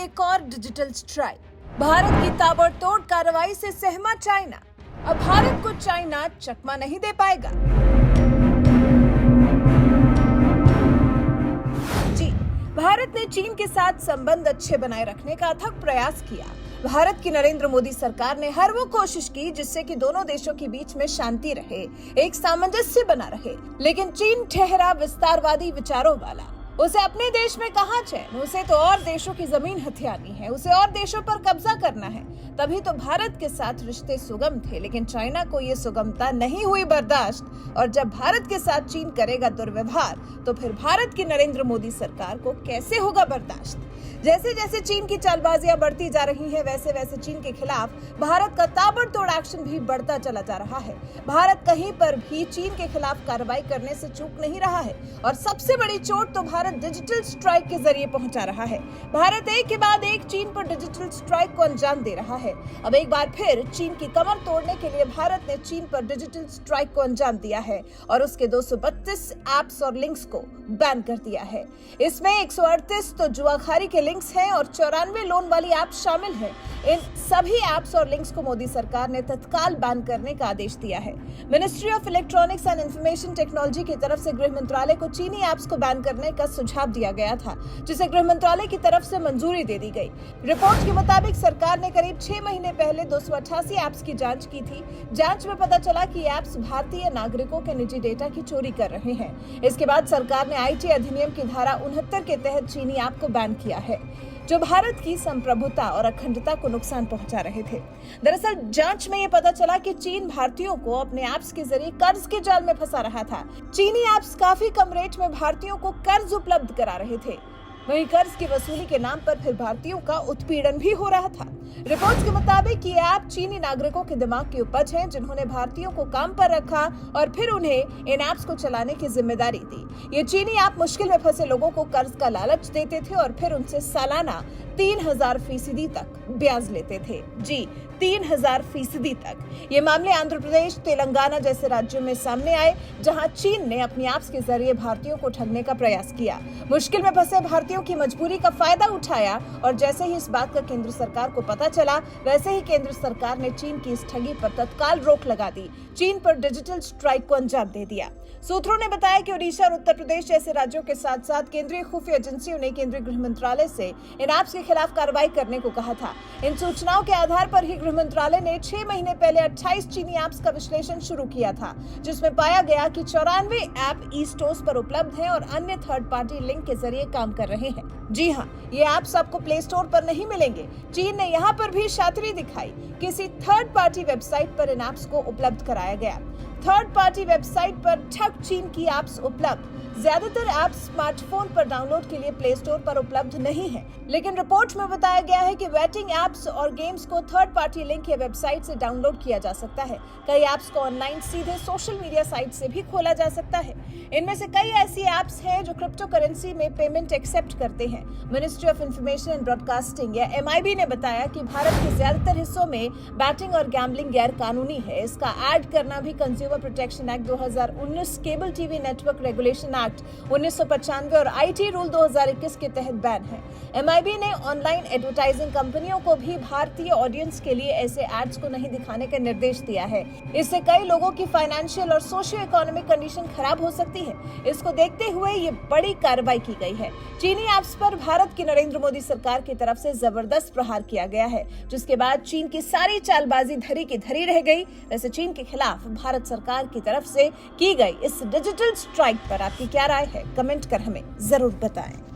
एक और digital strike. Bharat की ताबड़तोड़ कार्रवाई से सहमा चाइना। अब भारत को चाइना चकमा नहीं दे पाएगा। जी, भारत ने चीन के साथ संबंध अच्छे बनाए रखने का अथक प्रयास किया। भारत की नरेंद्र मोदी सरकार ने हर वो कोशिश की जिससे कि दोनों देशों के बीच में शांति रहे, एक सामंजस्य बना रहे। लेकिन चीन ठहरा विस्तारवादी विचारों वाला। उसे अपने देश में कहाँ चैन, उसे तो और देशों की जमीन हथियानी है, उसे और देशों पर कब्जा करना है। तभी तो भारत के साथ रिश्ते सुगम थे, लेकिन चाइना को ये सुगमता नहीं हुई बर्दाश्त। और जब भारत के साथ चीन करेगा दुर्व्यवहार, तो फिर भारत की नरेंद्र मोदी सरकार को कैसे होगा बर्दाश्त। जैसे जैसे चीन की चालबाजियां बढ़ती जा रही हैं, वैसे वैसे चीन के खिलाफ भारत का ताबड़तोड़ एक्शन भी बढ़ता चला जा रहा है। भारत कहीं पर भी चीन के खिलाफ कार्रवाई करने से चूक नहीं रहा है, और सबसे बड़ी चोट तो भारत डिजिटल स्ट्राइक के जरिए पहुंचा रहा है। भारत एक के बाद एक चीन पर डिजिटल स्ट्राइक को अंजाम दे रहा है। अब एक बार फिर चीन की कमर तोड़ने के लिए भारत ने चीन पर डिजिटल स्ट्राइक को अंजाम दिया है और उसके 232 एप्स और लिंक्स को बैन कर दिया है। इसमें 138 तो जुआखारी के लिंक्स हैं और 94 लोन वाली ऐप्स शामिल हैं। इन सभी ऐप्स और लिंक्स को मोदी सरकार ने तत्काल बैन करने का आदेश दिया है। Ministry of electronics and information technology की तरफ से गृह मंत्रालय को चीनी ऐप्स को बैन करने का सुझाव दिया गया था, जिसे गृह मंत्रालय की तरफ से मंजूरी दे दी गई। रिपोर्ट के मुताबिक सरकार ने करीब 6 महीने पहले 288 ऐप्स की जांच की थी। जांच में पता चला कि ऐप्स भारतीय नागरिकों के निजी डेटा की चोरी कर रहे हैं। इसके बाद सरकार ने आईटी अधिनियम की धारा 69 के तहत चीनी ऐप को बैन किया है, जो भारत की संप्रभुता और अखंडता को नुकसान पहुंचा रहे थे। दरअसल जांच में ये पता चला कि चीन भारतीयों को अपने ऐप्स के जरिए कर्ज के जाल में फंसा रहा था। चीनी ऐप्स काफी कम रेट में भारतीयों को कर्ज उपलब्ध करा रहे थे। वहीं कर्ज की वसूली के नाम पर फिर भारतीयों का उत्पीड़न भी हो रहा था। रिपोर्ट्स के मुताबिक ये ऐप चीनी नागरिकों के दिमाग की उपज है, जिन्होंने भारतीयों को काम पर रखा और फिर उन्हें इन ऐप्स को चलाने की जिम्मेदारी दी। ये चीनी ऐप मुश्किल में फंसे लोगों को कर्ज का लालच देते थे और फिर उनसे सालाना 3000% तक ब्याज लेते थे। जी, 3000% तक। ये मामले आंध्र प्रदेश, तेलंगाना जैसे राज्यों में सामने आए, जहां चीन ने अपनी ऐप्स के जरिए भारतीयों को ठगने का प्रयास किया। मुश्किल में फंसे भारतीयों की मजबूरी का फायदा उठाया और जैसे ही इस बात का केंद्र सरकार को पता चला, वैसे ही केंद्र सरकार ने चीन की इस ठगी पर तत्काल रोक लगा दी। चीन पर डिजिटल स्ट्राइक को अंजाम दे दिया। सूत्रों ने बताया कि ओडिशा और उत्तर प्रदेश जैसे राज्यों के साथ साथ केंद्रीय खुफिया एजेंसियों ने केंद्रीय गृह मंत्रालय से इन ऐप्स के खिलाफ कार्रवाई करने को कहा था। इन सूचनाओं के आधार पर ही गृह मंत्रालय ने 6 महीने पहले 28 चीनी ऐप्स का विश्लेषण शुरू किया था, जिसमें पाया गया कि 94 ऐप ई स्टोर्स पर उपलब्ध हैं और अन्य थर्ड पार्टी लिंक के जरिए काम कर रहे हैं। जी हाँ, ये ऐप्स आपको प्ले स्टोर पर नहीं मिलेंगे। चीन ने यहाँ पर भी शातिरी दिखाई। किसी थर्ड पार्टी वेबसाइट पर इन ऐप्स को उपलब्ध कराया गया। थर्ड पार्टी वेबसाइट पर ठग चीन की ऐप्स उपलब्ध। ज्यादातर ऐप्स स्मार्टफोन पर डाउनलोड के लिए प्ले स्टोर पर उपलब्ध नहीं है, लेकिन रिपोर्ट में बताया गया है कि वेटिंग ऐप्स और गेम्स को थर्ड पार्टी लिंक या वेबसाइट से डाउनलोड किया जा सकता है। कई ऐप्स को ऑनलाइन सीधे सोशल मीडिया साइट से भी खोला जा सकता है। इनमें से कई ऐसी ऐप्स हैं जो क्रिप्टो करेंसी में पेमेंट एक्सेप्ट करते हैं। Ministry of information and broadcasting या MIB ने बताया कि भारत के ज्यादातर हिस्सों में बैटिंग और गैम्बलिंग गैर कानूनी है। इसका ऐड करना भी consumer protection act 2019, cable TV network regulation act 1995 और IT रूल 2021 के तहत बैन है। MIB ने ऑनलाइन एडवर्टाइजिंग कंपनियों को भी भारतीय ऑडियंस के लिए ऐसे एड्स को नहीं दिखाने का निर्देश दिया है। इससे कई लोगों की फाइनेंशियल और सोशियो इकोनॉमिक कंडीशन खराब हो सकती है। इसको देखते हुए ये बड़ी कार्रवाई की गई है। चीनी ऐप्स पर भारत की नरेंद्र मोदी सरकार की तरफ से जबरदस्त प्रहार किया गया है, जिसके बाद चीन की सारी चालबाजी धरी की धरी रह गई। वैसे चीन के खिलाफ भारत सरकार की तरफ से की गई इस डिजिटल स्ट्राइक पर आपकी क्या राय है? कमेंट कर हमें जरूर बताएं।